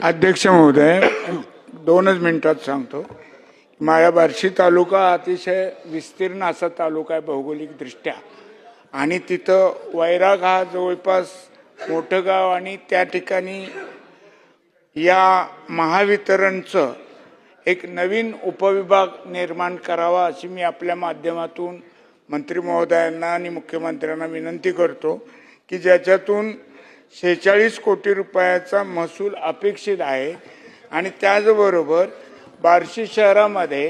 अध्यक्ष महोदय, 2च मिनिटात सांगतो. माझा बार्शी तालुका अतिशय विस्तीर्ण असा तालुका आहे भौगोलिक दृष्ट्या, आणि तिथं वैराग हा जवळपास मोठं गाव, आणि त्या ठिकाणी या महावितरणचं एक नवीन उपविभाग निर्माण करावा अशी मी आपल्या माध्यमातून मंत्री महोदयांना आणि मुख्यमंत्र्यांना विनंती करतो की ज्याच्यातून 46 कोटी रुपयाचा महसूल अपेक्षित आहे. आणि त्याचबरोबर बार्शी शहरामध्ये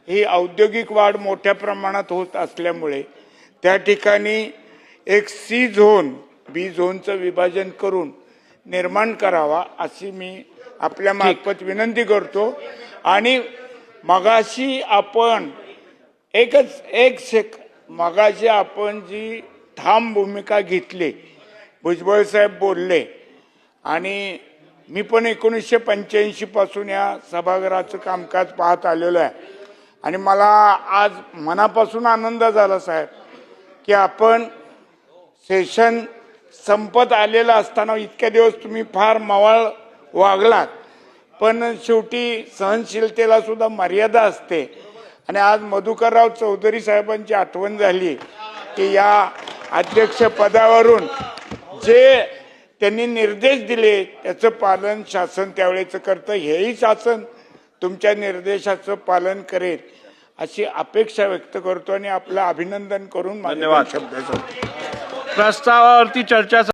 ही औद्योगिक वाढ मोठ्या प्रमाणात होत असल्यामुळे त्या ठिकाणी एक सी झोन बी झोनचं विभाजन करून निर्माण करावा अशी मी आपल्या मार्फत विनंती करतो. आणि मगाशी आपण मगाशी आपण जी ठाम भूमिका घेतली, भुजबळ साहेब बोलले, आणि मी पण 1985 पासून या सभागृहाचं कामकाज पाहत आलेलो आहे, आणि मला आज मनापासून आनंद झाला साहेब की आपण सेशन संपत आलेलं असताना इतक्या दिवस तुम्ही फार मवाळ वागलात, पण शेवटी सहनशीलतेला सुद्धा मर्यादा असते. आणि आज मधुकरराव चौधरी साहेबांची आठवण झाली की या अध्यक्षपदावरून जे त्यांनी निर्देश दिले त्याचं पालन शासन त्यावेळेचं करतं. हेही शासन तुमच्या निर्देशाचं पालन करेल अशी अपेक्षा व्यक्त करतो आणि आपलं अभिनंदन करून माझे शब्द प्रस्तावावरती चर्चा